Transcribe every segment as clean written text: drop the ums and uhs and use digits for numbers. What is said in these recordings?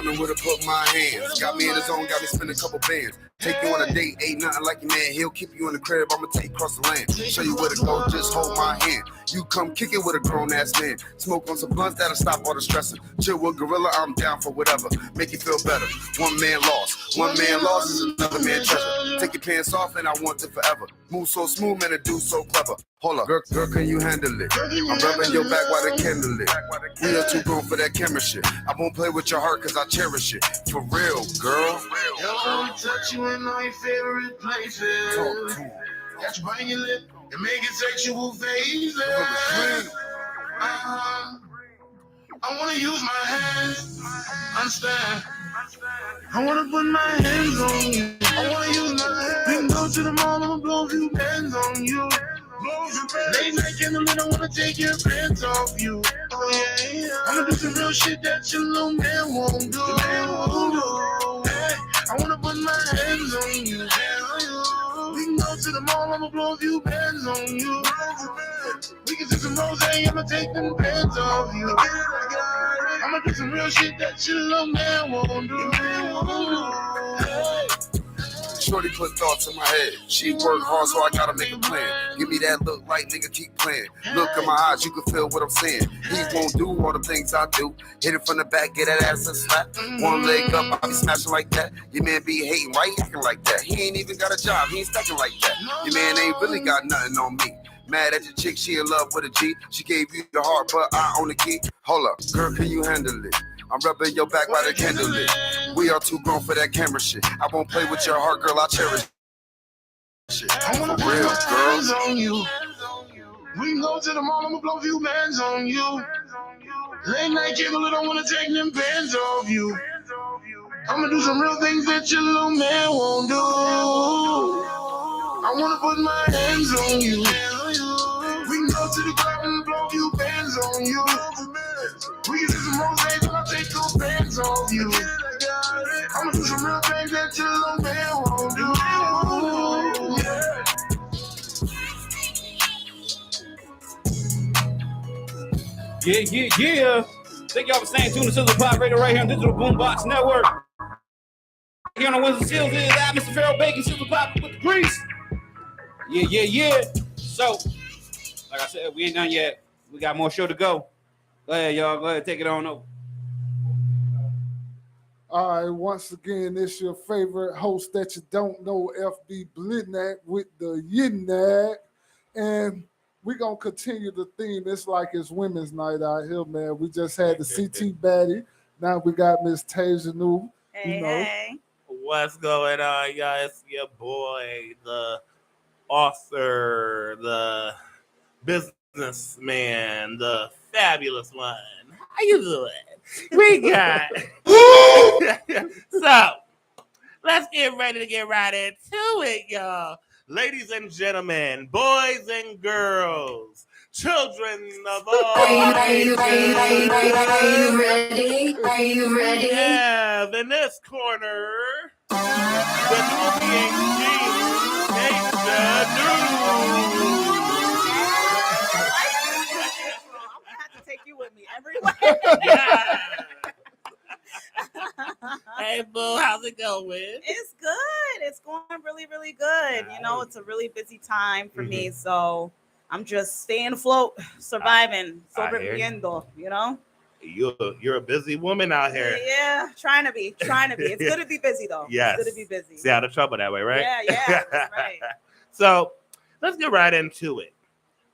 women would have put my hands. Got me in the zone, got me spending a couple bands. Take you on a date, ain't nothing like your man. He'll keep you in the crib, I'ma take you across the land. Show you where to go, just hold my hand. You come kick it with a grown-ass man. Smoke on some blunts that'll stop all the stressing. Chill with gorilla, I'm down for whatever. Make you feel better. One man lost. One man lost is another man treasure. Take your pants off and I want it forever. Move so smooth, man, and do so clever. Hold up, girl, can you handle it? I'm rubbing your back while they kindle it. We are too grown for that chemistry. I won't play with your heart cause I cherish it. For real, girl. Yo, touch you in my favorite places. Catch you biting your lip and make it sexual phases. I wanna use my hands, understand. I wanna put my hands on you. I wanna use my hands. We can go to the mall, I'ma blow a few bands on you. Late night candlelit, I wanna take your pants off you. Oh yeah, I'ma do some real shit that your little man won't do. Hey, I wanna put my hands on you. We can go to the mall, I'ma blow a few bands on you. We can do some rose, I'ma take them bands off you. I'ma do some real shit that your little man won't do. Hey. Shorty put thoughts in my head. She work hard, so I gotta make a plan. Give me that look like nigga, keep playing. Look in my eyes, you can feel what I'm saying. He won't do all the things I do. Hit it from the back, get that ass and slap. One leg up, I be smashing like that. Your man be hating, why he acting like that? He ain't even got a job, he ain't stacking like that. Your man ain't really got nothing on me. Mad at your chick, she in love with a G. She gave you the heart, but I own the key. Hold up, girl, can you handle it? I'm rubbing your back by the candle lit. We are too grown for that camera shit. I won't play with your heart, girl, I cherish shit. I wanna put my hands on you. We can go to the mall, I'ma blow a few bands on you. Late night candlelit, I wanna take them bands off you. I'ma do some real things that your little man won't do. I wanna put my hands on you. We can go to the club and blow a few bands on you. We can do some roses and I'll take those bands off you. I'ma do some real things that your little man won't do. Yeah. Thank y'all for staying tuned to Sizzle Pop Radio right here on Digital Boombox Network. Here on the Windsor Seals is Mr. Farrell Bacon, Sizzle Pop with the grease. Yeah. So, like I said, we ain't done yet. We got more show to go. Go ahead, y'all. Go ahead, take it on over. All right, once again, it's your favorite host that you don't know, FB Blitnak with the Yidnak. And we're going to continue the theme. It's like it's women's night out here, man. We just had the CT Baddie. Now we got Miss Taija New. Hey. What's going on, y'all? It's your boy, the author, the businessman, the fabulous one. How you doing? We got so let's get ready to get right into it, y'all. Ladies and gentlemen, boys and girls, children of all ages. Are you ready? We have in this corner the Nubian King, Taija New. Take you with me everywhere. Yeah. Hey, boo, how's it going? It's good. It's going really, really good. You know, it's a really busy time for me, so I'm just staying afloat, surviving, sobreviviendo. You know. You're a busy woman out here. Yeah, trying to be. It's good to be busy though. Yes. It's good to be busy. Stay out of trouble that way, right? Yeah, that's right. So let's get right into it.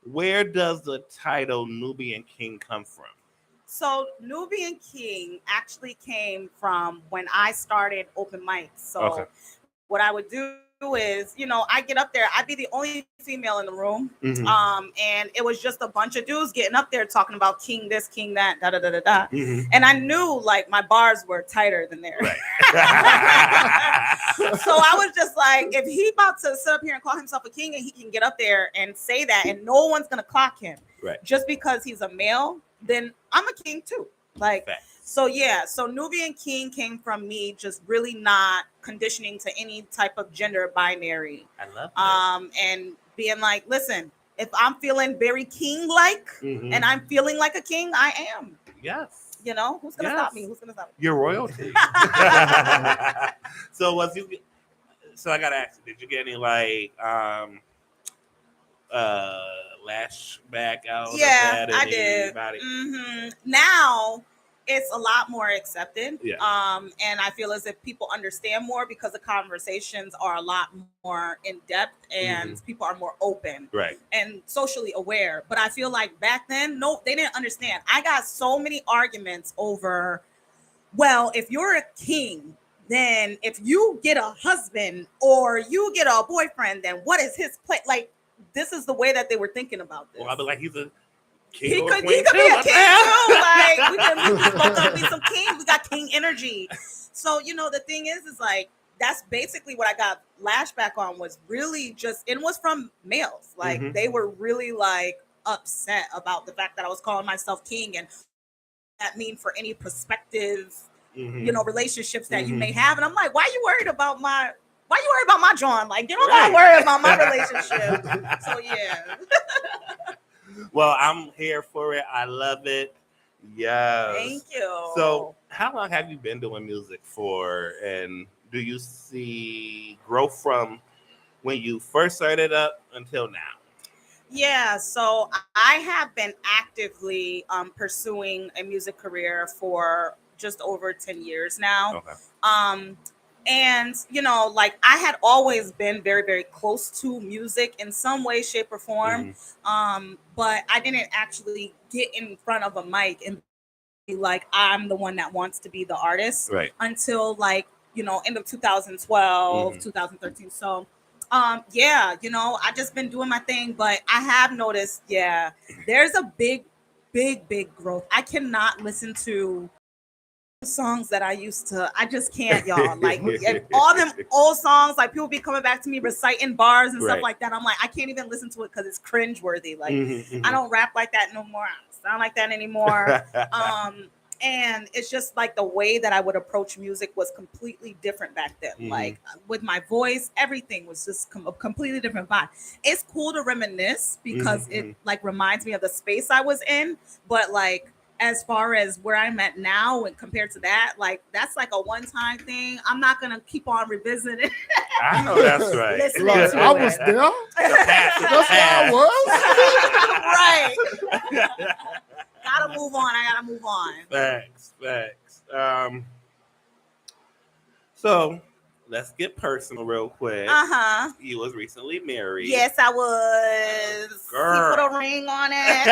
Where does the title Nubian King come from? So Nubian King actually came from when I started open mics. So what I would do is, you know, I get up there, I'd be the only female in the room. And it was just a bunch of dudes getting up there talking about king this, king that, da. And I knew like my bars were tighter than theirs. Right. So I was just like, if he about to sit up here and call himself a king and he can get up there and say that and no one's gonna clock him just because he's a male, then I'm a king too. Like, so Nubian King came from me just really not conditioning to any type of gender binary. I love that. And being like, listen, if I'm feeling very king-like and I'm feeling like a king, I am. Yes. You know, who's gonna stop me? Who's gonna stop me? You're royalty. So was you? So I gotta ask you, did you get any like lashback out of Yeah, that? I did. Now it's a lot more accepted. Yeah. And I feel as if people understand more because the conversations are a lot more in depth and people are more open, Right. and socially aware. But I feel like back then, no, they didn't understand. I got so many arguments over, well, if you're a king, then if you get a husband or you get a boyfriend, then what is his place? Like, this is the way that they were thinking about this. Well, I'd be like, he's a king. He or could queen be a too. king too. Like, we both gonna be some king. We got king energy. So, you know, the thing is like, that's basically what I got lashback on, was really just, it was from males. Like, they were really like upset about the fact that I was calling myself king, and that mean for any prospective, you know, relationships that you may have. And I'm like, why you worried about my John? Like, you don't gotta worry about my relationship. So yeah. Well, I'm here for it. I love it. Yes. Thank you. So how long have you been doing music for? And do you see growth from when you first started up until now? Yeah, so I have been actively pursuing a music career for just over 10 years now. Okay. And, you know, like, I had always been very, very close to music in some way, shape, or form. But I didn't actually get in front of a mic and be like, I'm the one that wants to be the artist, Right. until, like, you know, end of 2012, 2013. So yeah, you know, I just been doing my thing, but I have noticed, yeah, there's a big growth. I cannot listen to songs that I used to. I just can't, y'all. Like, all them old songs, like, people be coming back to me reciting bars and stuff like that. I'm like, I can't even listen to it because it's cringeworthy. Like, I don't rap like that no more. I don't sound like that anymore. And it's just like the way that I would approach music was completely different back then. Like, with my voice, everything was just a completely different vibe. It's cool to reminisce because it like reminds me of the space I was in. But like, as far as where I'm at now and compared to that, like, that's like a one-time thing. I'm not gonna keep on revisiting it. I know that's right. Like, I was there. That's where I was. Right. Gotta move on. I gotta move on. Facts. So let's get personal real quick. You was recently married. Yes, I was. Girl. You put a ring on it.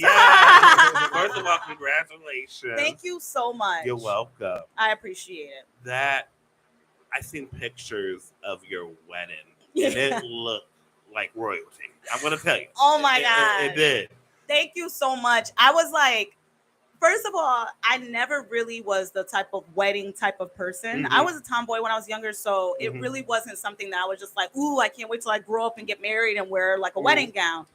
Yeah. First of all, congratulations. Thank you so much. You're welcome. I appreciate it. That I seen pictures of your wedding, and it looked like royalty. I'm gonna tell you. Oh my God. It did. Thank you so much. I was like, first of all, I never really was the type of wedding type of person. I was a tomboy when I was younger, so it really wasn't something that I was just like, ooh, I can't wait till I grow up and get married and wear like a wedding gown.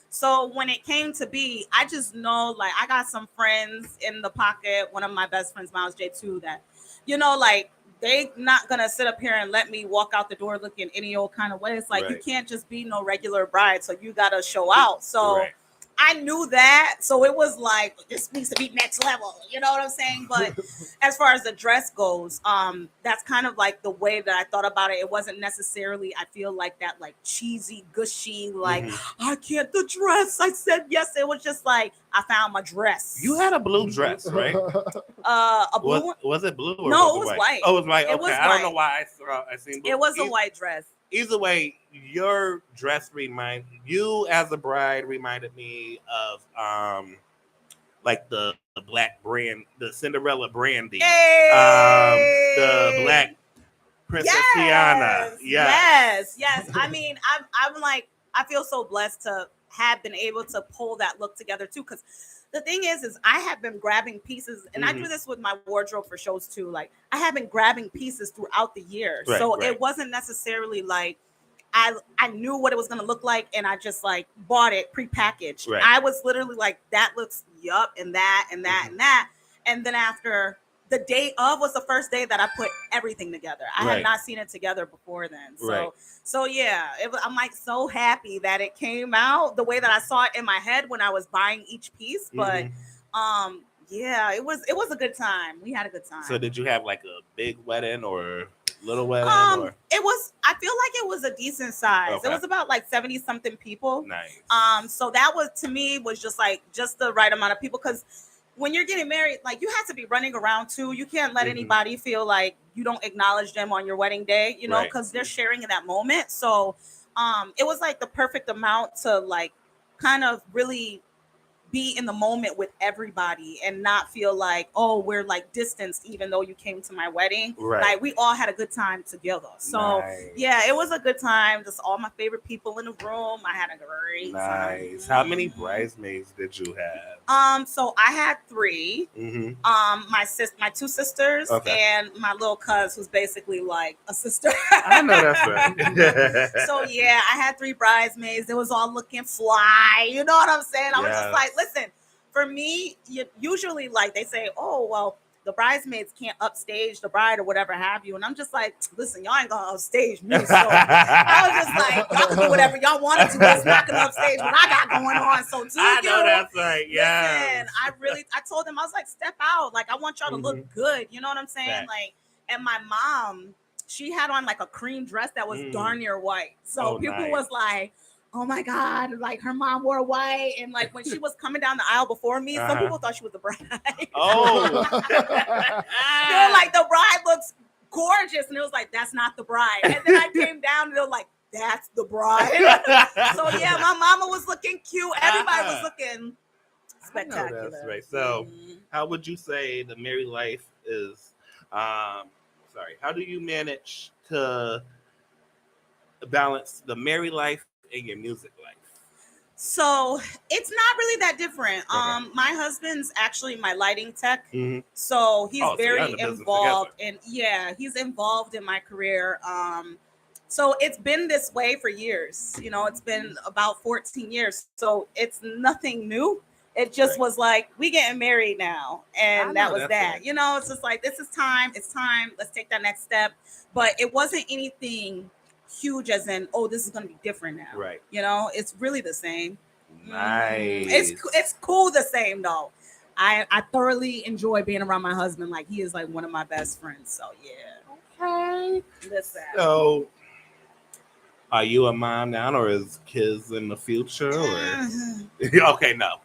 So when it came to be, I just know, like, I got some friends in the pocket. One of my best friends, Miles J2, that, you know, like, they not gonna sit up here and let me walk out the door looking any old kind of way. It's like, you can't just be no regular bride, so you gotta show out. So I knew that. So it was like, this needs to be next level. You know what I'm saying? But as far as the dress goes, that's kind of like the way that I thought about it. It wasn't necessarily, I feel like, that like cheesy, gushy, like, I can't, the dress. I said yes. It was just like, I found my dress. You had a blue dress, right? A blue one? Was it blue or no, it was white. Oh, it was white. Okay. It was I don't white. know why I seen blue. It was a white dress. Either way, your dress you as a bride reminded me of like the black brand, the Cinderella brandy, the black Princess Tiana. Yes. I mean, I'm like, I feel so blessed to have been able to pull that look together too, because the thing is I have been grabbing pieces, and I do this with my wardrobe for shows too. Like, I have been grabbing pieces throughout the year. It wasn't necessarily like I knew what it was going to look like, and I just like bought it prepackaged. I was literally like, that looks and that and that and that. And then after the day of was the first day that I put everything together. I had not seen it together before then. So yeah, I'm like so happy that it came out the way that I saw it in my head when I was buying each piece. But yeah, it was a good time. We had a good time. So did you have like a big wedding or little wedding? Or? It was. I feel like it was a decent size. Okay. It was about like 70 something people. Nice. So that was to me was just the right amount of people because when you're getting married, like you have to be running around too. You can't let anybody feel like you don't acknowledge them on your wedding day, you know, because they're sharing in that moment. So, it was like the perfect amount to like kind of really be in the moment with everybody and not feel like, oh, we're like distanced, even though you came to my wedding. Right. Like we all had a good time together. So yeah, it was a good time. Just all my favorite people in the room. I had a great time. How many bridesmaids did you have? So I had 3. My 2 sisters and my little cuz who's basically like a sister. I know that's right. So yeah, I had 3 bridesmaids. It was all looking fly. You know what I'm saying? I was just like, listen, for me, usually like they say, oh, well, the bridesmaids can't upstage the bride or whatever have you. And I'm just like, listen, y'all ain't gonna upstage me. So I was just like, y'all can do whatever y'all want to do. It's not gonna upstage what I got going on. So I know that's right. Yeah. I told them, I was like, step out. Like, I want y'all to look good. You know what I'm saying? Right. Like, and my mom, she had on like a cream dress that was darn near white. So people was like, oh my God, like her mom wore white. And like when she was coming down the aisle before me, some people thought she was the bride. Oh. They were like, the bride looks gorgeous. And it was like, that's not the bride. And then I came down and they were like, that's the bride. So yeah, my mama was looking cute. Everybody was looking spectacular. That's right. So how would you say the married life is, how do you manage to balance the married life and your music life? So it's not really that different. My husband's actually my lighting tech. So he's very involved he's involved in my career. So it's been this way for years. You know, it's been about 14 years. So it's nothing new. It just was like, we getting married now. And that was that. Right. You know, it's just like, this is time. It's time. Let's take that next step. But it wasn't anything huge as in, oh, this is going to be different now. Right. You know, it's really the same. Nice. It's cool the same though. I thoroughly enjoy being around my husband. Like he is like one of my best friends. So yeah. Okay. Listen. So are you a mom now or is kids in the future? Or okay, no. All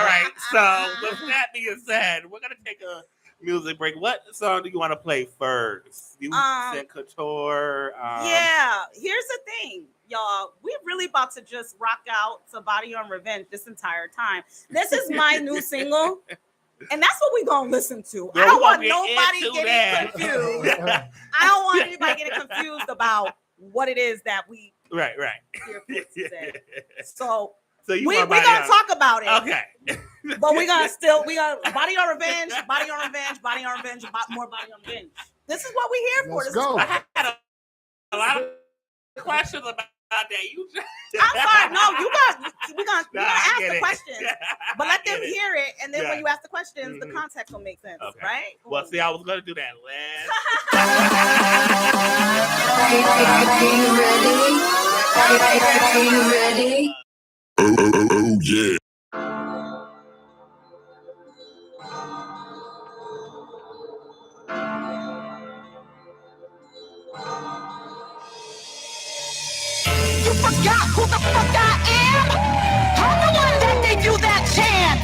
right. So with that being said, we're gonna take a music break. What song do you want to play first? You said Couture. Yeah, here's the thing, y'all. We're really about to just rock out to Body on Revenge this entire time. This is my new single, and that's what we're gonna listen to. I don't want nobody getting confused. I don't want anybody getting confused about what it is that we right. Here for today. So we're gonna talk about it. Okay. But we got Body on Revenge, Body on Revenge, Body on Revenge, more Body on Revenge. This is what we're here for. Let's go. I had a lot of questions about that. I'm sorry. No, we're gonna ask the questions, but let them hear it, and then when you ask the questions, the context will make sense, right? Well, see, I was gonna do that Are you ready? Oh yeah. You forgot who the fuck I am? I'm the one that gave you that chance.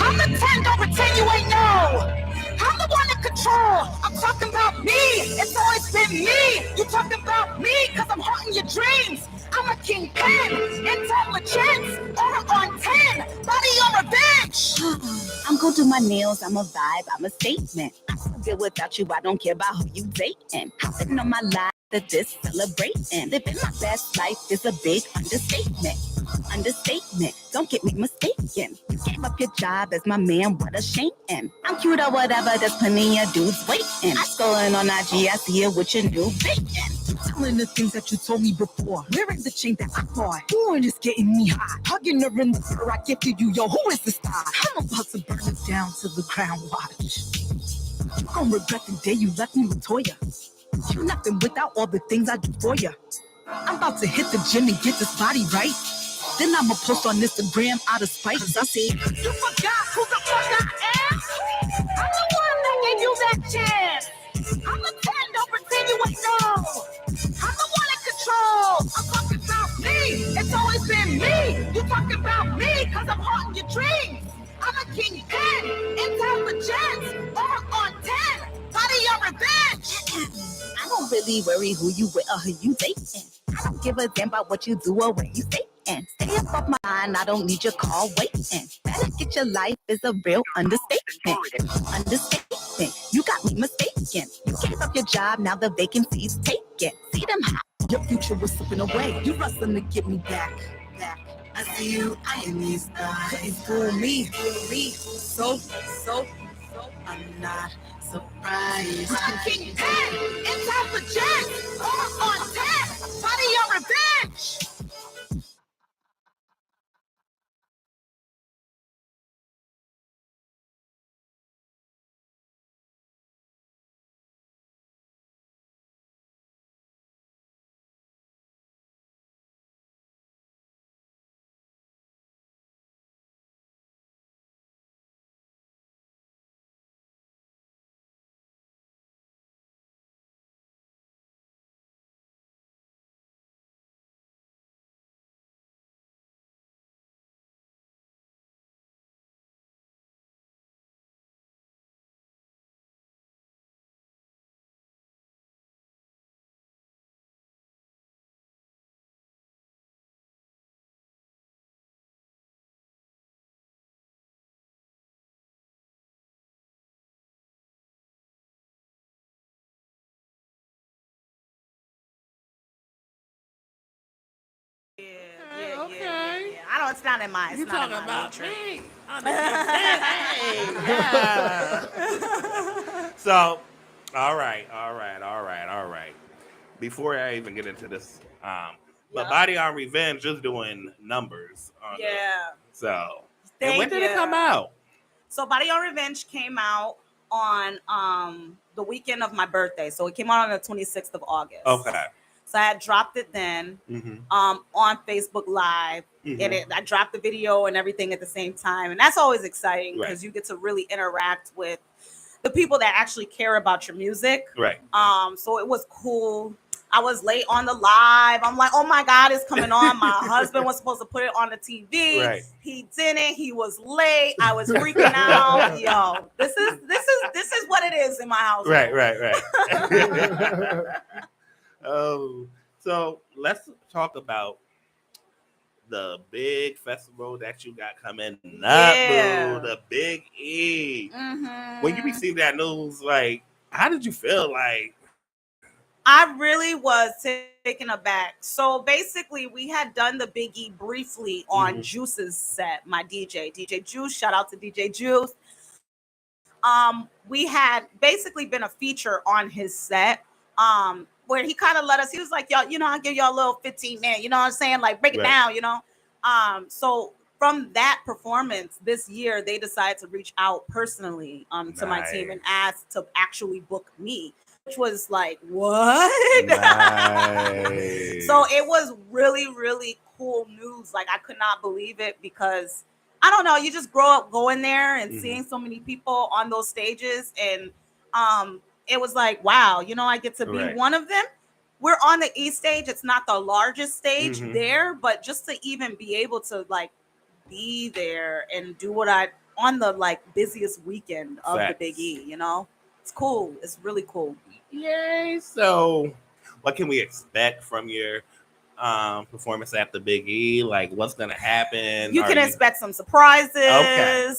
I'm the 10, don't pretend you ain't know. I'm the one in control. I'm talking about me. It's always been me. You talking about me because I'm haunting your dreams. I'm a kingpin, intelligence, aura on 10, body on revenge. I'm gonna do my nails, I'm a vibe, I'm a statement. I'm so good without you, I don't care about who you dating. I'm sitting on my life, this celebrating. Living my best life is a big understatement. Don't get me mistaken. You gave up your job as my man, what a shame. I'm cute or whatever, there's plenty of dudes waiting. I'm scrolling on IG, I see it with your new bacon. Telling the things that you told me before. Wearing the chain that I bought. Porn is getting me hot. Hugging her in the fur, I gifted you, yo, who is the star? I'm about to burn it down to the ground, watch. You gon' regret the day you left me with Toya. You're nothing without all the things I do for ya. I'm about to hit the gym and get this body right. Then I'ma post on Instagram out of spite. Cause I said, you forgot who the fuck I am? I'm the one that gave you that chance. I'm the 10, don't pretend you ain't know. I'm the one in control. I'm talking about me. It's always been me. You talking about me cause I'm haunting your dreams. I'm a king 10, intelligence, or on 10. Body your revenge. I don't really worry who you with or who you dating. I don't give a damn about what you do or where you staying. Stay up off my mind, I don't need your call waiting. Better get your life is a real understatement. Understatement, you got me mistaken. You gave up your job, now the vacancy's taken. See them how your future was slipping away. You rustling to get me back. I see you, I am these couldn't fool me. So, I'm not surprised. King 10, intelligence, on 10, body your revenge. Yeah. I know it's not in mine. You It's not talking in my about tree. me? Hey, yeah. So, all right. Before I even get into this, but Body on Revenge is doing numbers on so. And when did it come out? So Body on Revenge came out on the weekend of my birthday. So it came out on the 26th of August. Okay. So I had dropped it then on Facebook Live. And I dropped the video and everything at the same time. And that's always exciting because you get to really interact with the people that actually care about your music. Right. So it was cool. I was late on the live. I'm like, oh my God, it's coming on. My husband was supposed to put it on the TV. Right. He didn't. He was late. I was freaking out. Yo, this is what it is in my house. Right. So let's talk about the big festival that you got coming up, boo, the Big E. When you received that news, like, how did you feel? Like, I really was taken aback. So basically, we had done the Big E briefly on Juice's set, my DJ Juice. Shout out to DJ Juice. We had basically been a feature on his set. Where he kind of let us, he was like, y'all, I'll give y'all a little 15 minutes, you know what I'm saying? Like, break it down, So from that performance this year, they decided to reach out personally to my team and ask to actually book me, which was like, what? Nice. So it was really, really cool news. Like, I could not believe it because, I don't know, you just grow up going there and seeing so many people on those stages and, it was like, wow, I get to be one of them. We're on the East stage. It's not the largest stage there, but just to even be able to like be there and do what on the like busiest weekend of the Big E, it's cool. It's really cool. Yay. So what can we expect from your performance at the Big E? Like, what's going to happen? You can expect some surprises. Okay.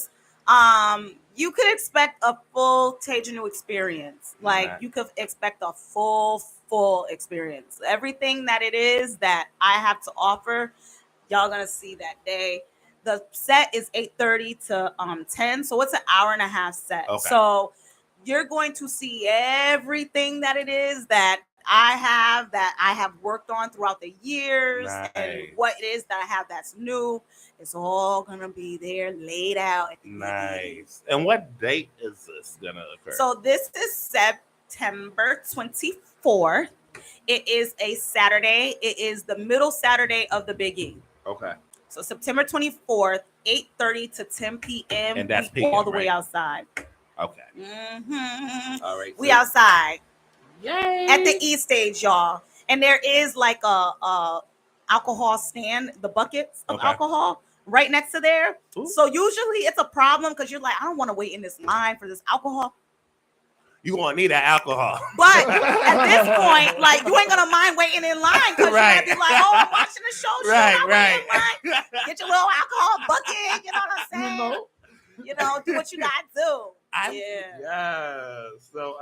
You could expect a full Taija New experience. Like, you could expect a full experience. Everything that it is that I have to offer, y'all gonna see that day. The set is 8:30 to 10, so it's an hour and a half set. Okay. So you're going to see everything that it is that I have worked on throughout the years, and what it is that I have that's new. It's all gonna be there laid out. Nice. And what date is this gonna occur? So this is September 24th. It is a Saturday. It is the middle Saturday of the Big E. Okay. So September 24th, 8:30 to 10 p.m. And that's we all the right? way outside. Okay. All right. We outside. Yay. At the E stage, y'all. And there is like a alcohol stand, the buckets of alcohol right next to there. Ooh. So usually it's a problem because you're like, I don't want to wait in this line for this alcohol. You gonna need that alcohol. But at this point, like, you ain't gonna mind waiting in line because you're gonna be like, oh, I'm watching the show. Right. Get your little alcohol bucket. You know what I'm saying? You know, do what you gotta do. Yeah. So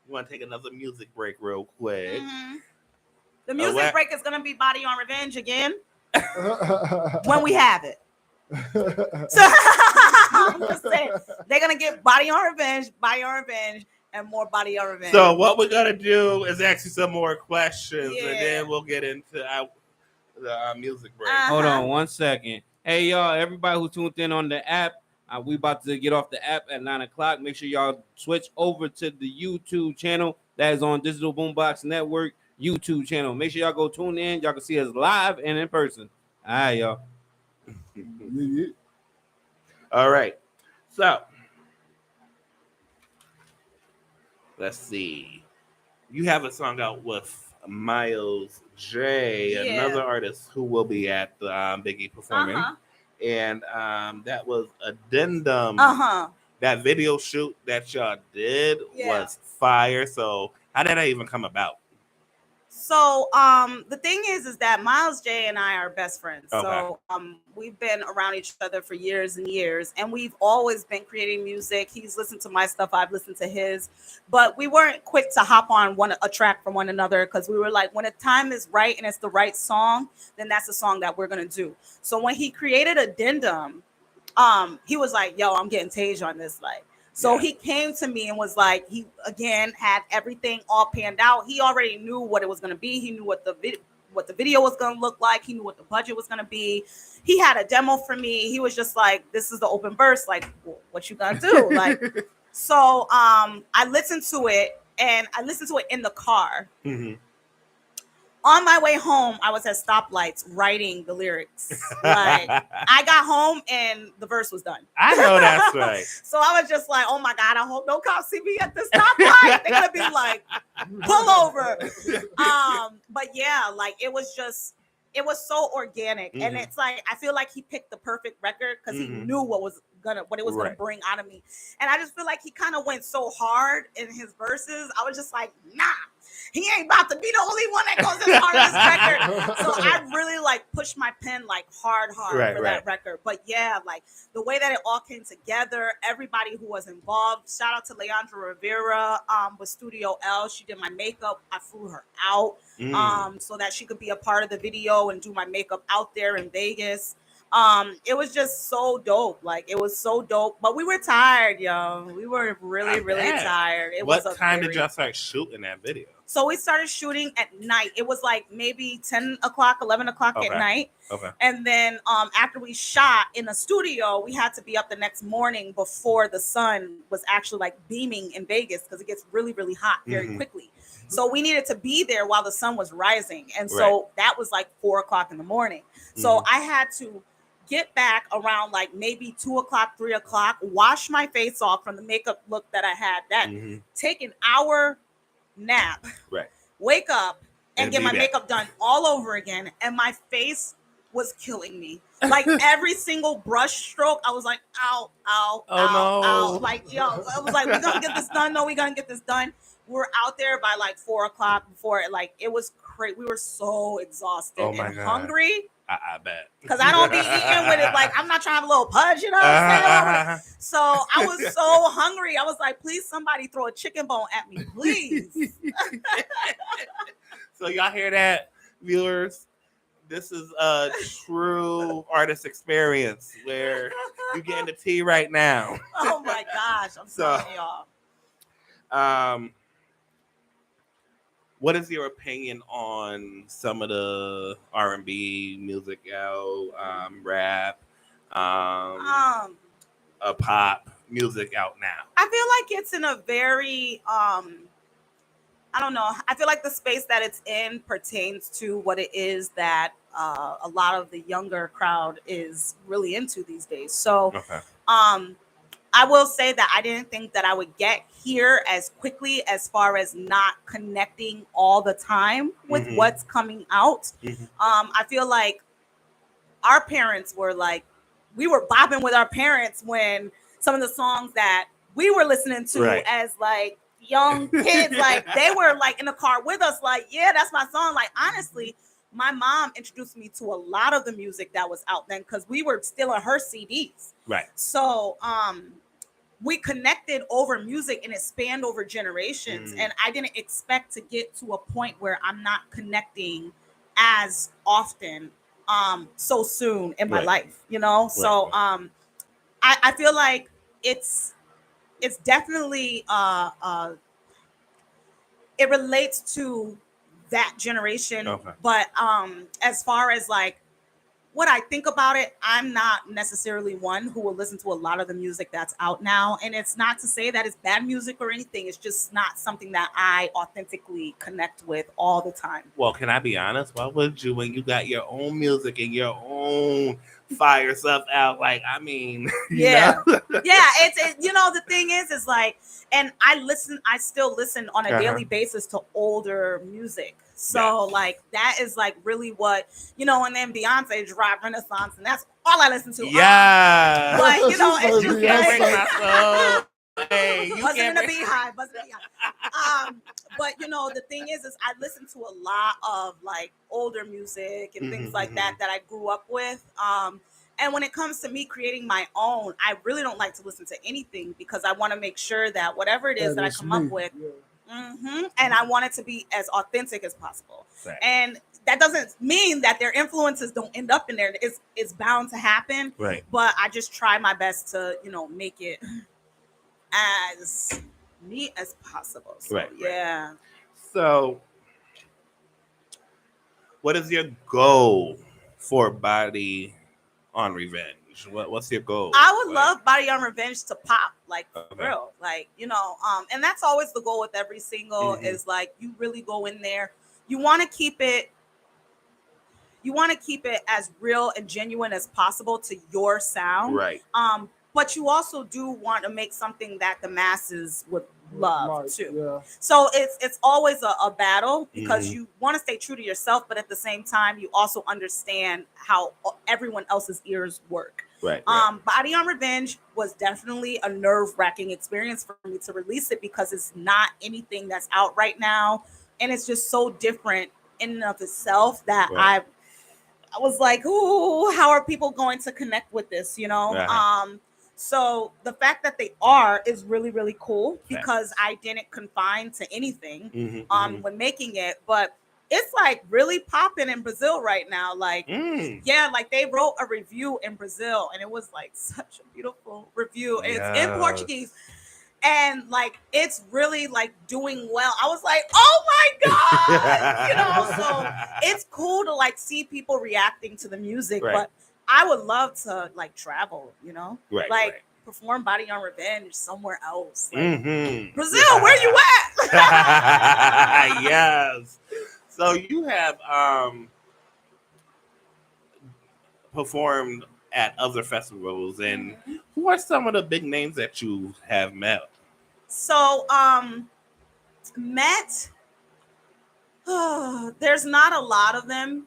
we want to take another music break real quick. Mm-hmm. The music break is gonna be Body on Revenge again when we have it. So I'm just saying, they're gonna get Body on Revenge, and more Body on Revenge. So what we're gonna do is ask you some more questions, and then we'll get into the music break. Hold on 1 second. Hey y'all, everybody who tuned in on the app, we about to get off the app at 9:00. Make sure y'all switch over to the YouTube channel that is on Digital Boombox Network YouTube channel. Make sure y'all go tune in. Y'all can see us live and in person. All right, y'all. All right. So let's see. You have a song out with Miles J, another artist who will be at the Biggie performing. And that was Addendum. That video shoot that y'all did was fire. So how did that even come about? So the thing is that Miles J and I are best friends. So we've been around each other for years and years, and we've always been creating music. He's listened to my stuff, I've listened to his, but we weren't quick to hop on a track from one another because we were like, when the time is right and it's the right song, then that's the song that we're gonna do. So when he created Addendum, he was like, yo, I'm getting Taija on this, like. So he came to me and was like, he again had everything all panned out. He already knew what it was going to be. He knew what the video was going to look like. He knew what the budget was going to be. He had a demo for me. He was just like, this is the open verse. Like, what you gonna do? Like, so I listened to it, and I listened to it in the car. Mm-hmm. On my way home, I was at stoplights writing the lyrics. Like, I got home and the verse was done. I know that's right. So I was just like, oh my God, I hope no cops see me at the stoplight. They're gonna be like, pull over. But yeah, like it was so organic. Mm-hmm. And it's like, I feel like he picked the perfect record because he knew what it was gonna bring out of me. And I just feel like he kind of went so hard in his verses. I was just like, nah. He ain't about to be the only one that goes as hard as this record. So I really like pushed my pen like hard for that record. But yeah, like the way that it all came together, everybody who was involved. Shout out to Leandra Rivera with Studio L. She did my makeup. I flew her out so that she could be a part of the video and do my makeup out there in Vegas. It was just so dope. Like it was so dope. But we were tired, yo. We were really tired. What time did y'all start shooting that video? So we started shooting at night. It was like maybe 10 o'clock, 11 o'clock at night. Okay. And then after we shot in the studio, we had to be up the next morning before the sun was actually like beaming in Vegas because it gets really, really hot very quickly. So we needed to be there while the sun was rising. And so that was like 4 o'clock in the morning. So I had to get back around like maybe 2 o'clock, 3 o'clock, wash my face off from the makeup look that I had, take an hour nap, wake up and get my makeup done all over again, and my face was killing me. Like every single brush stroke, I was like, ow, ow. Like, yo, I was like, we're gonna get this done. No, we're gonna get this done. We were out there by like 4 o'clock before it, like it was crazy. We were so exhausted and hungry. I bet. Because I don't be eating with it. Like, I'm not trying to have a little pudge, you know? So I was so hungry. I was like, please, somebody throw a chicken bone at me, please. So y'all hear that, viewers? This is a true artist experience where you getting the tea right now. Oh, my gosh. I'm telling y'all. What is your opinion on some of the R&B music out, rap, pop music out now? I feel like it's in a very I don't know. I feel like the space that it's in pertains to what it is that a lot of the younger crowd is really into these days. So, Okay. I will say that I didn't think that I would get here as quickly as far as not connecting all the time with what's coming out. I feel like our parents were like, we were bopping with our parents when some of the songs that we were listening to as like young kids, like they were like in the car with us, like, yeah, that's my song. Like, honestly, my mom introduced me to a lot of the music that was out then because we were still on her CDs. Right. So we connected over music and it spanned over generations. And I didn't expect to get to a point where I'm not connecting as often so soon in my life, you know? So I feel like it's definitely it relates to that generation. But as far as like what I think about it, I'm not necessarily one who will listen to a lot of the music that's out now. And it's not to say that it's bad music or anything. It's just not something that I authentically connect with all the time. Well, can I be honest? Why would you when you got your own music and your own fire stuff out? Like, I mean, yeah. It's you know, the thing is like, and I still listen on a daily basis to older music. So like that is like really what, you know, and then Beyonce dropped Renaissance and that's all I listen to. Yeah. But you know, it's just like hey, buzzing in the beehive. But you know, the thing is I listen to a lot of like older music and things like that I grew up with. And when it comes to me creating my own, I really don't like to listen to anything because I want to make sure that whatever it is that I come up with, and I want it to be as authentic as possible. Right. And that doesn't mean that their influences don't end up in there. It's bound to happen. Right. But I just try my best to, you know, make it as neat as possible. So, right. Yeah. So, what is your goal for Body on Revenge? What's your goal? I would love Body on Revenge to pop, like for real, like, you know, and that's always the goal with every single is like you really go in there, you want to keep it as real and genuine as possible to your sound, right? But you also do want to make something that the masses would love too. Yeah. So it's always a battle because you want to stay true to yourself, but at the same time you also understand how everyone else's ears work. Right. Body on Revenge was definitely a nerve-wracking experience for me to release it because it's not anything that's out right now, and it's just so different in and of itself that I was like, ooh, how are people going to connect with this? You know. So the fact that they are is really, really cool because I didn't confine to anything when making it, but it's like really popping in Brazil right now. Like, yeah, like they wrote a review in Brazil and it was like such a beautiful review. And it's in Portuguese and like, it's really like doing well. I was like, oh my God, you know, so it's cool to like see people reacting to the music, but I would love to like travel, you know, perform Body on Revenge somewhere else. Like, Brazil, where you at? Yes. So you have performed at other festivals, and who are some of the big names that you have met? So there's not a lot of them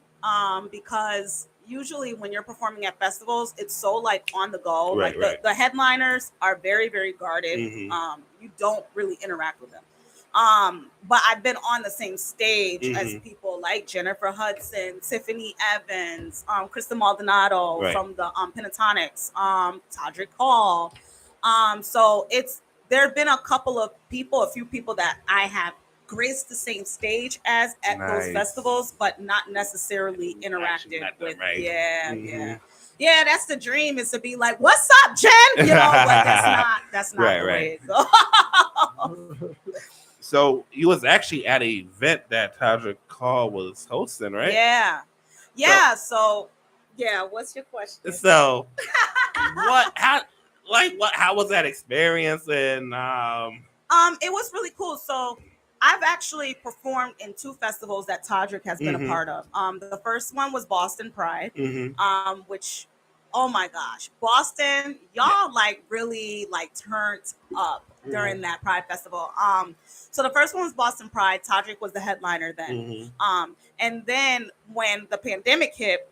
because usually when you're performing at festivals, it's so like on the go. Right, like the headliners are very, very guarded. You don't really interact with them. But I've been on the same stage as people like Jennifer Hudson, Tiffany Evans, Krista Maldonado from the Pentatonics, Todrick Hall. So there have been a few people that I have graced the same stage as at those festivals, but not necessarily interacted with. Yeah, that's the dream, is to be like, "What's up, Jen?" You know, but that's not the way it goes. So you was actually at an event that Taija Hall was hosting, right? Yeah. So what's your question? So how was that experience? And it was really cool. So I've actually performed in 2 festivals that Todrick has been a part of. The first one was Boston Pride, which, oh my gosh, Boston, y'all like really like turned up during that Pride Festival. So the first one was Boston Pride. Todrick was the headliner then. And then when the pandemic hit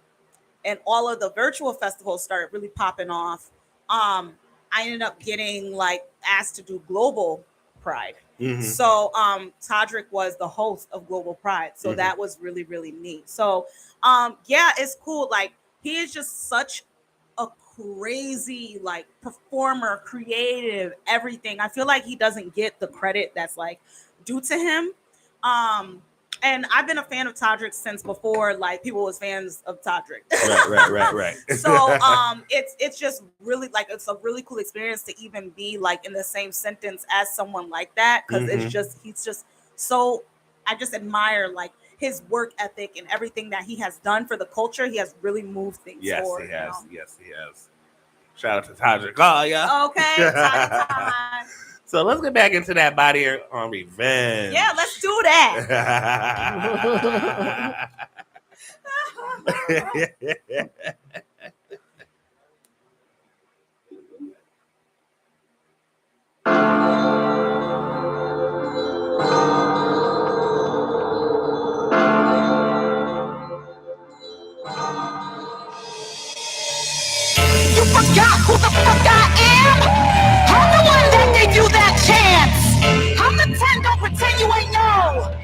and all of the virtual festivals started really popping off, I ended up getting like asked to do Global Pride. So Todrick was the host of Global Pride. So that was really, really neat. So yeah, it's cool. Like he is just such a crazy like performer, creative, everything. I feel like he doesn't get the credit that's like due to him. And I've been a fan of Todrick since before like people was fans of Todrick. Right. So it's just really like it's a really cool experience to even be like in the same sentence as someone like that, because he's just so, I just admire like his work ethic and everything that he has done for the culture. He has really moved things forward. Yes, he has. Shout out to Taija. Oh, yeah. Okay, time. So let's get back into that body on revenge. Yeah, let's do that. You forgot who the fuck I am? I'm the one that gave you that chance. I'm the 10, don't pretend you ain't know.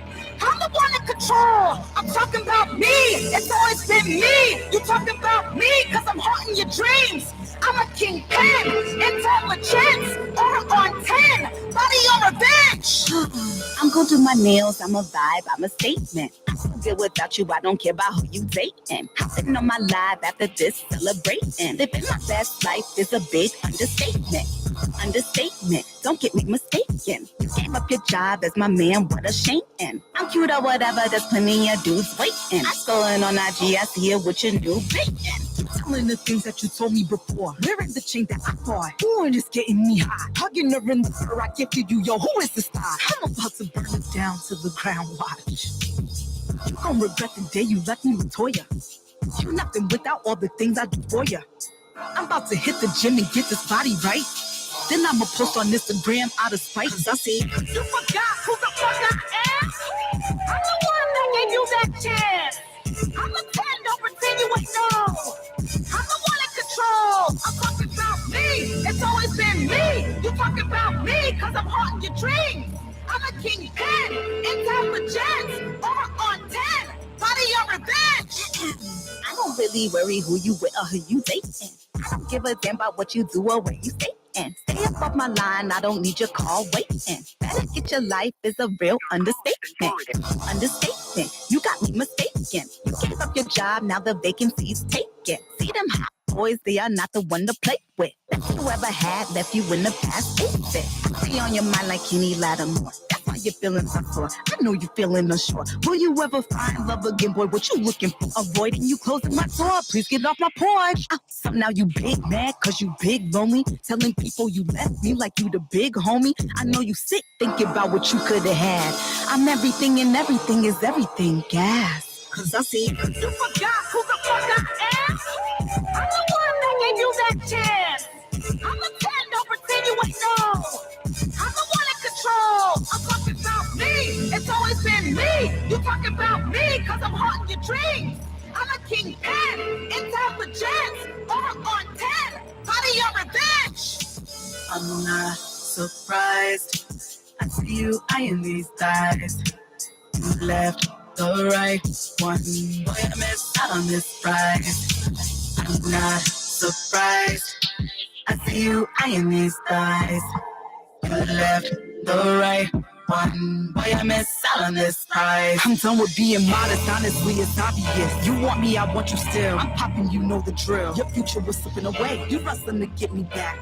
I'm the one in control. I'm talking about me. It's always been me. You talking about me because I'm haunting your dreams. I'm a kingpin, intelligence, on 10, body on revenge. I'm gonna do my nails, I'm a vibe, I'm a statement. I'm so good without you, I don't care about who you dating. I'm sitting on my live after this, celebrating. Living my best life is a big understatement. Don't get me mistaken. You gave up your job as my man, what a shame. I'm cute or whatever, there's plenty of dudes waiting. I'm scrolling on IG, I see it with your new bacon. Telling the things that you told me before. Wearing the chain that I bought. Born is getting me high. Hugging her in the fur, I gifted you, yo, who is the star? I'm about to burn it down to the ground, watch. You gon' regret the day you left me with Toya. You're nothing without all the things I do for you. I'm about to hit the gym and get this body right. Then I'ma post on Instagram out of spite. Cause I see you forgot who the fuck I am. I'm the one that gave you that chance. I'm the 10, don't pretend you ain't know. I'm the one in control. I'm talking about me. It's always been me. You talking about me cause I'm haunting your dreams. I'm a kingpin, intelligence, on 10, body on revenge. I don't really worry who you with or who you dating. I don't give a damn about what you do or where you stay. Stay above my line, I don't need your call waiting. Better get your life is a real understatement. You got me mistaken. You gave up your job, now the vacancy's taken. See them hot boys, they are not the one to play with. Best you ever had left you in the past. Is it? Stay on your mind like Kenny Lattimore. That's why you're feeling sore. I know you're feeling unsure. Will you ever find love again, boy? What you looking for? Avoiding you closing my door. Please get off my porch. So now you big mad cause you big lonely. Telling people you left me like you the big homie. I know you sick thinking about what you could have had. I'm everything and everything is everything. Gas. Cause I see you forgot who the fuck I am. I'm the one that gave you that chance. I'm the 10, don't pretend you ain't know. I'm the one in control. I'm talking about me. It's always been me. You talking about me cause I'm haunting your dreams. I'm a kingpin, intelligence, on 10, body on revenge. I'm not surprised. I see you eyeing these thighs. You left the right one. Boy, I missed out on this prize. I'm not surprised. I see you eyeing these thighs. You left the right one. Boy, I miss out on this prize. I'm done with being modest, honestly, it's obvious. You want me, I want you still. I'm popping, you know the drill. Your future was slipping away. You wrestling to get me back.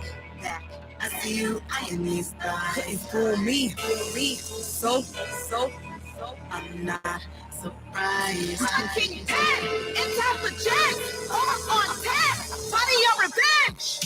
I see you eyeing these thighs. Couldn't fool me. So. I'm not surprised. I'm King 10, intelligent, on 10, body on revenge.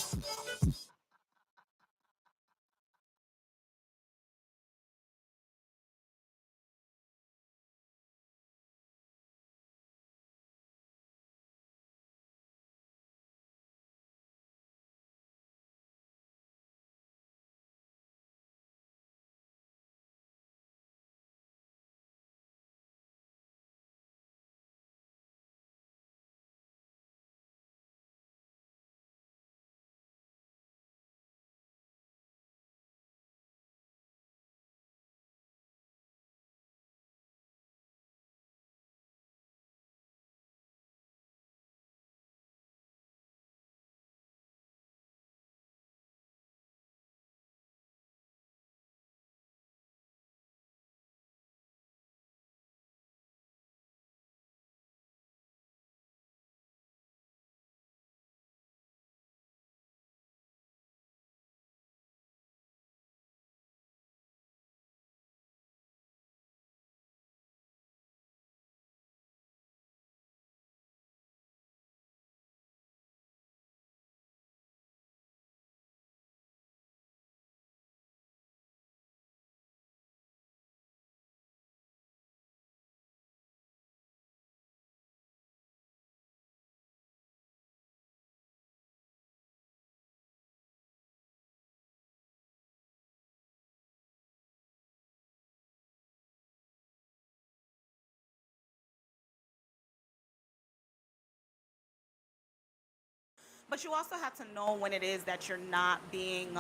But you also have to know when it is that you're not being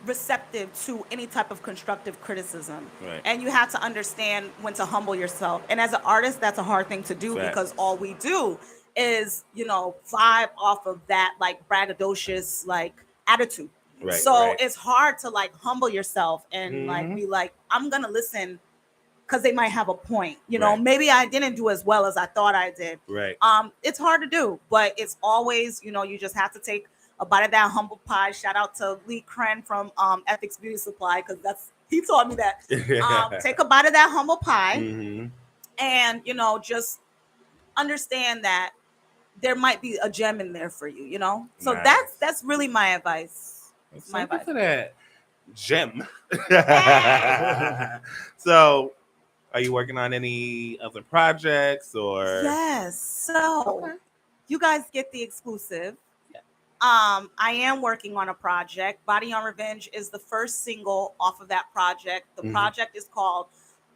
receptive to any type of constructive criticism. Right. And you have to understand when to humble yourself. And as an artist, that's a hard thing to do because all we do is, vibe off of that like braggadocious like attitude. Right, so right. it's hard to like humble yourself and like be like, I'm gonna listen because they might have a point. Right. Maybe I didn't do as well as I thought I did. Right. It's hard to do, but it's always, you just have to take a bite of that humble pie. Shout out to Lee Kren from Ethics Beauty Supply, because he taught me that. Take a bite of that humble pie, and just understand that there might be a gem in there for you. So Nice. that's really my advice. Thank you for that gem. So, are you working on any other projects or? Yes. So you guys get the exclusive. I am working on a project. Body on Revenge is the first single off of that project. The project is called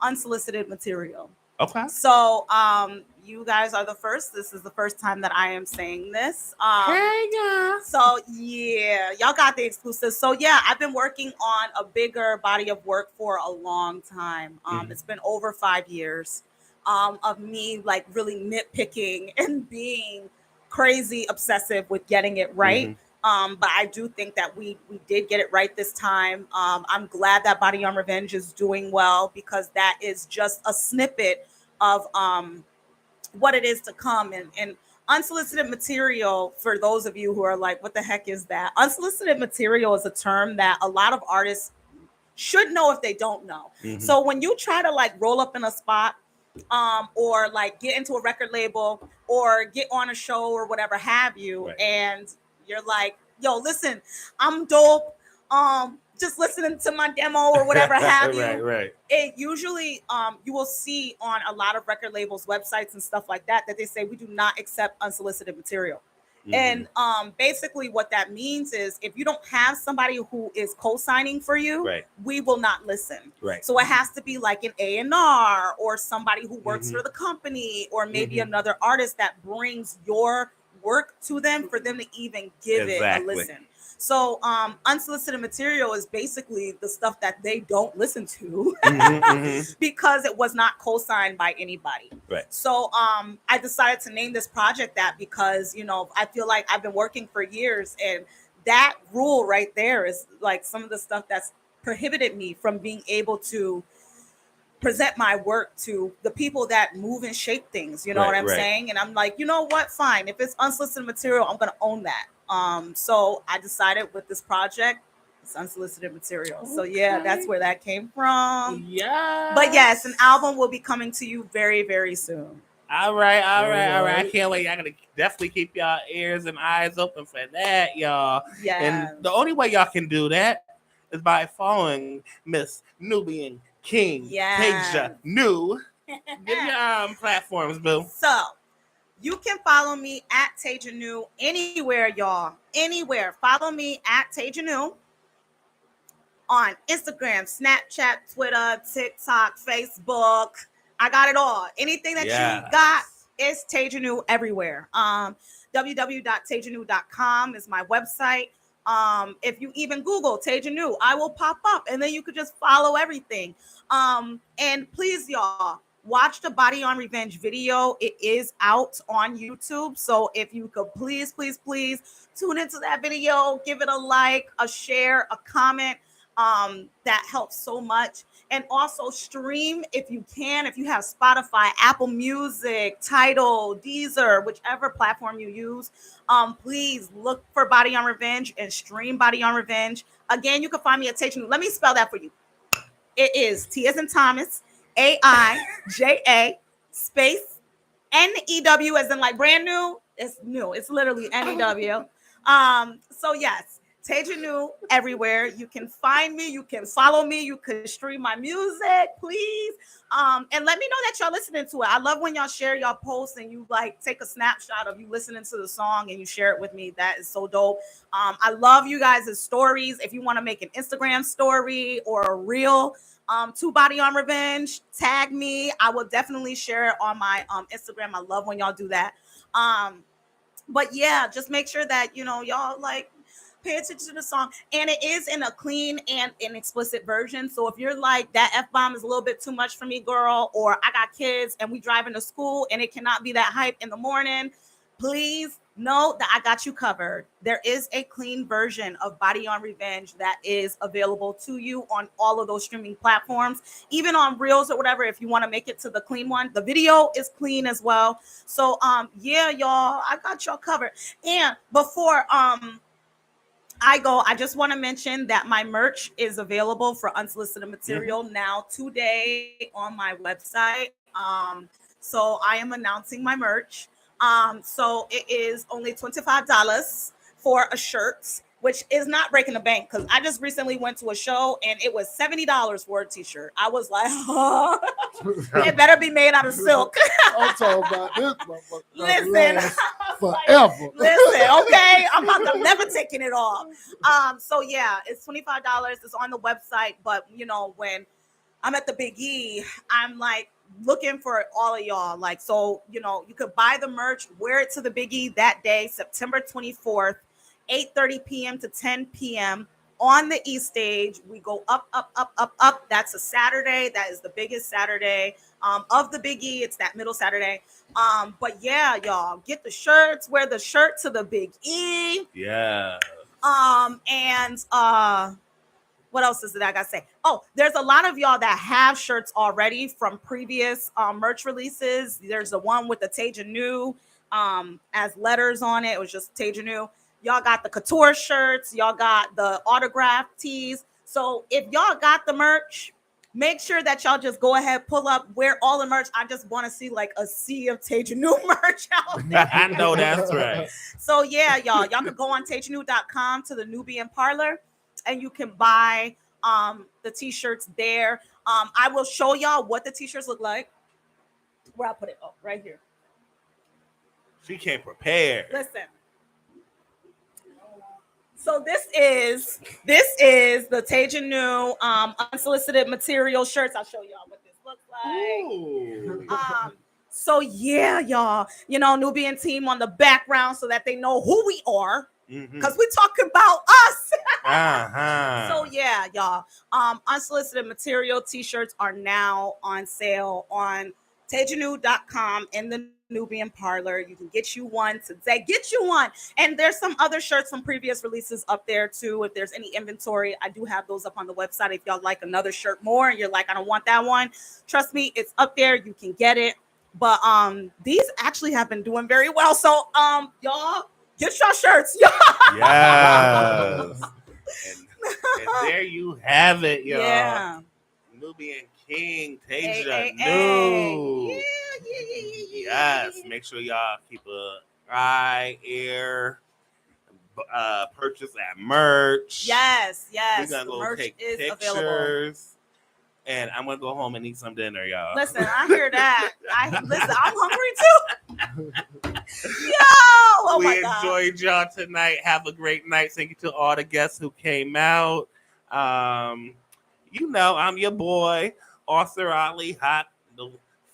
Unsolicited Material. Okay. So you guys are the first. This is the first time that I am saying this. So yeah, y'all got the exclusive. So yeah, I've been working on a bigger body of work for a long time. It's been over 5 years of me like really nitpicking and being crazy obsessive with getting it right. But I do think that we did get it right this time. I'm glad that Body on Revenge is doing well, because that is just a snippet of what it is to come. And unsolicited material, for those of you who are like, what the heck is that? Unsolicited material is a term that a lot of artists should know if they don't know. So when you try to like roll up in a spot, or like get into a record label or get on a show or whatever have you, and you're like, yo, listen, I'm dope. Just listening to my demo or whatever have you. Right. It usually, you will see on a lot of record labels' websites and stuff like that they say we do not accept unsolicited material. And basically what that means is if you don't have somebody who is co-signing for you, we will not listen. So it has to be like an A&R or somebody who works for the company, or maybe another artist that brings your work to them for them to even give it a listen. So unsolicited material is basically the stuff that they don't listen to because it was not co-signed by anybody. So I decided to name this project that because, I feel like I've been working for years, and that rule right there is like some of the stuff that's prohibited me from being able to present my work to the people that move and shape things. You know what I'm saying? And I'm like, you know what? Fine. If it's unsolicited material, I'm going to own that. So I decided with this project, it's unsolicited material. So yeah, that's where that came from. Yeah. But yes, an album will be coming to you very, very soon. All right. I can't wait. I'm gonna definitely keep y'all ears and eyes open for that, y'all. Yeah. And the only way y'all can do that is by following Miss Nubian King, Taija New. Give your platforms, boo. So you can follow me at Taija New anywhere, y'all. Anywhere. Follow me at Taija New on Instagram, Snapchat, Twitter, TikTok, Facebook. I got it all. Anything that you got is Taija New everywhere. www.taijanew.com is my website. If you even Google Taija New, I will pop up, and then you could just follow everything. And please, y'all, watch the Body on Revenge video. It is out on YouTube. So if you could please tune into that video, give it a like, a share, a comment. That helps so much. And also stream if you can. If you have Spotify, Apple Music, Tidal, Deezer, whichever platform you use, please look for Body on Revenge and stream Body on Revenge. Again, you can find me at Taija New. Let me spell that for you. It is T as in Thomas, AIJA space NEW as in like brand new. It's new. It's literally NEW. So yes, Taija New everywhere. You can find me. You can follow me. You can stream my music, please. And let me know that y'all listening to it. I love when y'all share y'all posts and you like take a snapshot of you listening to the song and you share it with me. That is so dope. I love you guys' stories. If you want to make an Instagram story or a reel to Body on Revenge, tag me. I will definitely share it on my Instagram. I love when y'all do that. But yeah, just make sure that y'all like pay attention to the song, and it is in a clean and an explicit version. So if you're like, that F-bomb is a little bit too much for me, girl, or I got kids and we driving to school and it cannot be that hype in the morning, please know that I got you covered. There is a clean version of Body on Revenge that is available to you on all of those streaming platforms, even on Reels or whatever. If you want to make it to the clean one, the video is clean as well. So yeah, y'all, I got y'all covered. And before I just want to mention that my merch is available for Unsolicited Material now today on my website. So I am announcing my merch. So it is only $25 for a shirt, which is not breaking the bank, because I just recently went to a show and it was $70 for a t-shirt. I was like, oh, it better be made out of silk. I'm talking about this motherfucker. Listen, Forever. Listen, okay, I'm never taking it off. So yeah, it's $25. It's on the website, but when I'm at the Big E, I'm like looking for all of y'all. Like, so you could buy the merch, wear it to the Big E that day, September 24th, 8:30 p.m. to 10 p.m. on the E stage. We go up, up, up, up, up. That's a Saturday. That is the biggest Saturday of the Big E. It's that middle Saturday. But yeah, y'all get the shirts, wear the shirt to the Big E. Yeah. And what else is it I gotta say? Oh, there's a lot of y'all that have shirts already from previous merch releases. There's the one with the Taija New as letters on it. It was just Taija New. Y'all got the couture shirts. Y'all got the autograph tees. So if y'all got the merch, make sure that y'all just go ahead, pull up, wear all the merch. I just want to see like a sea of Taija New merch out there. I know that's right. So yeah, y'all could go on TaijaNew.com to the Nubian Parlor, and you can buy the t-shirts there. I will show y'all what the t-shirts look like. Where I put it? Oh, right here. She can't prepare. Listen. So this is the Taija New Unsolicited Material shirts. I'll show y'all what this looks like. So yeah, y'all, Nubian team on the background so that they know who we are. Because we talking about us. So yeah, y'all. Unsolicited Material t-shirts are now on sale on TaijaNew.com in the Nubian Parlor. You can get you one today. Get you one. And there's some other shirts from previous releases up there too. If there's any inventory, I do have those up on the website. If y'all like another shirt more and you're like, I don't want that one, trust me, it's up there. You can get it. But these actually have been doing very well. So y'all get your shirts. Yes. and there you have it, y'all. Yeah. Nubian King, Taija New. Yeah. Yes. Make sure y'all keep an eye, ear, purchase that merch. Yes. We're gonna go merch take is pictures. Available. And I'm gonna go home and eat some dinner, y'all. Listen, I hear that. I'm hungry too. Yo, we enjoyed y'all tonight. Have a great night. Thank you to all the guests who came out. I'm your boy, Arthur Ali Hot, the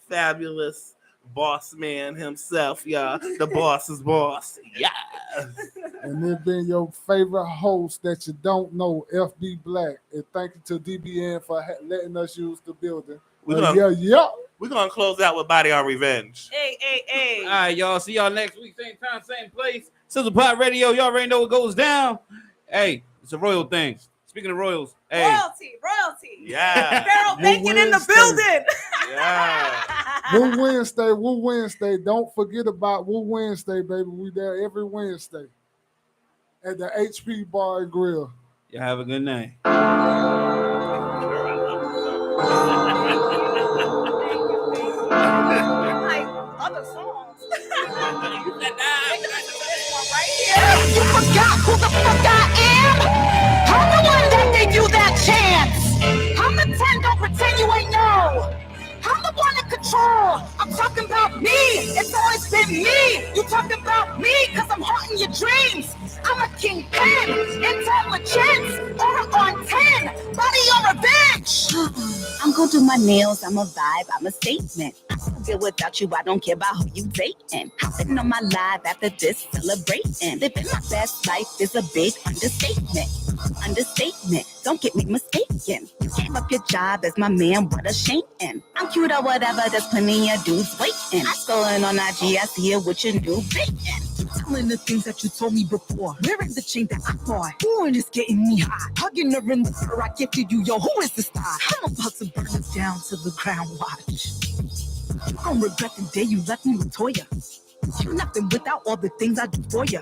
fabulous boss man himself, y'all. The boss's boss. Yeah. And then been your favorite host that you don't know, FB Black. And thank you to DBN for letting us use the building. We're gonna close out with Body on Revenge. Hey. All right, y'all. See y'all next week, same time, same place. Sizzle Pop Radio. Y'all already know what goes down. Hey, it's a royal thing. Speaking of royals, hey. Royalty. Yeah. Pharaoh Bacon in the building. Yeah. Woo Wednesday. Don't forget about Woo Wednesday, baby. We there every Wednesday at the HP Bar and Grill. Y'all have a good night. Like other songs. You forgot who the fuck I am? I'm the one that gave you that chance. I'm the 10, don't pretend you ain't know. I'm the one in control. I'm talking about me. It's always been me. You talking about me because I'm haunting your dreams. I'm a kingpin, intelligence, order on 10, body on revenge. I'm gonna do my nails, I'm a vibe, I'm a statement. good without you. I don't care about who you dating. Hopping on my live after this, celebrating. Living my best life is a big understatement. Understatement, don't get me mistaken. You gave up your job as my man, what a shame. I'm cute or whatever, there's plenty of dudes waiting. I'm scrolling on IG, I see it with your new bacon. Telling the things that you told me before. Wearing the chain that I bought. Born is getting me high. Hugging her in the fur, I gifted you, yo, who is this guy? I'm about to burn it down to the ground, watch. You gon' regret the day you left me with Toya. You're nothing without all the things I do for you.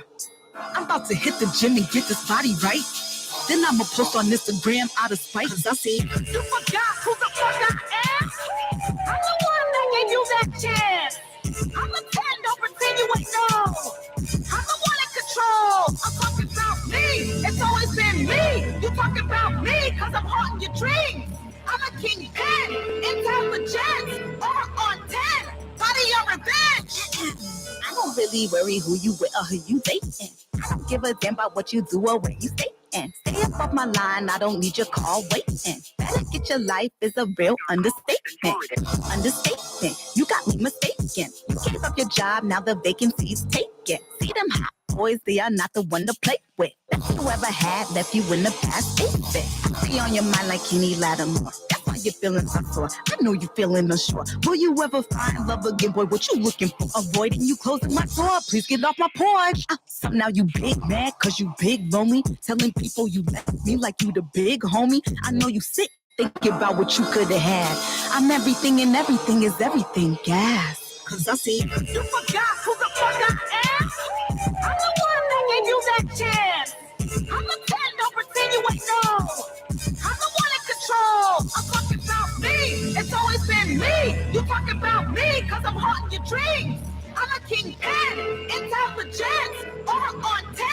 I'm about to hit the gym and get this body right. Then I'ma post on Instagram out of spite. Cause I say, you forgot who the fuck I am? I'm the one that gave you that chance. I'm a 10, don't pretend you ain't know. I'm the one in control. I'm talking about me. It's always been me. You talking about me cause I'm haunting your dreams. I'm a king N, intelligence, or on 10. Body your revenge. I don't really worry who you with or who you dating. I don't give a damn about what you do or where you stay. Stay up off my line, I don't need your call waiting. Better get your life is a real understatement. Understatement, you got me mistaken. You gave up your job, now the vacancy's taken. See them hot boys, they are not the one to play with. Best you ever had left you in the past, ain't it? Be on your mind like Kenny Lattimore. That's why you're feeling so sore. I know you're feeling unsure. Will you ever find love again, boy? What you looking for? Avoiding you closing my door. Please get off my porch. So now you big mad cause you big lonely. Telling people you left me like you the big homie. I know you sick thinking about what you could have had. I'm everything and everything is everything. Gas. Cause I see you forgot who the fuck I am. I'm the one that gave you that chance. I'm the 10, don't pretend you ain't know. I'm the one in control. I'm talking about me. It's always been me. You talking about me cause I'm haunting your dreams. I'm a king N, intelligence, or on 10.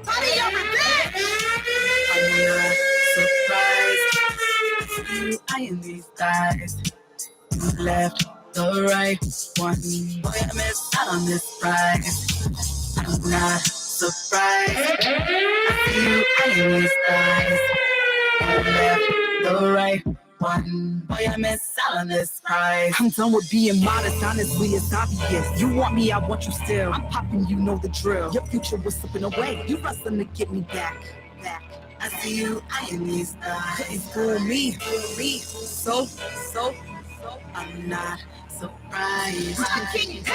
Body your revenge. I'm surprised. You eyeing these guys. You left the right one. Boy, I missed out on this prize. I'm not surprised. I see you eyeing these guys. You left the right one. Boy, I missed out on this prize. I'm done with being modest, honestly, it's obvious. You want me, I want you still. I'm popping, you know the drill. Your future was slipping away. You wrestling to get me back. I see you eyeing these guys. Couldn't fool me. So, I'm not surprised. I'm King 10,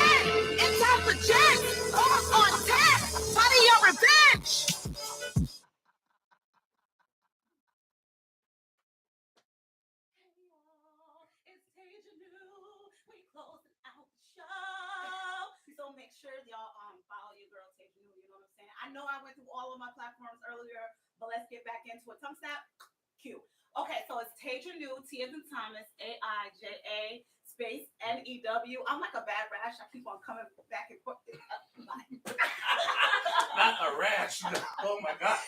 intelligence, on 10. Body your revenge. It's Taija New. We closing out the show. So make sure y'all follow your girl Taija New. You know what I'm saying? I know I went through all of my platforms earlier, but let's get back into it. Thumb snap. Q. Okay, so it's Taija New, T as in Thomas, AIJA space NEW. I'm like a bad rash. I keep on coming back and forth. Not a rash. Oh my god.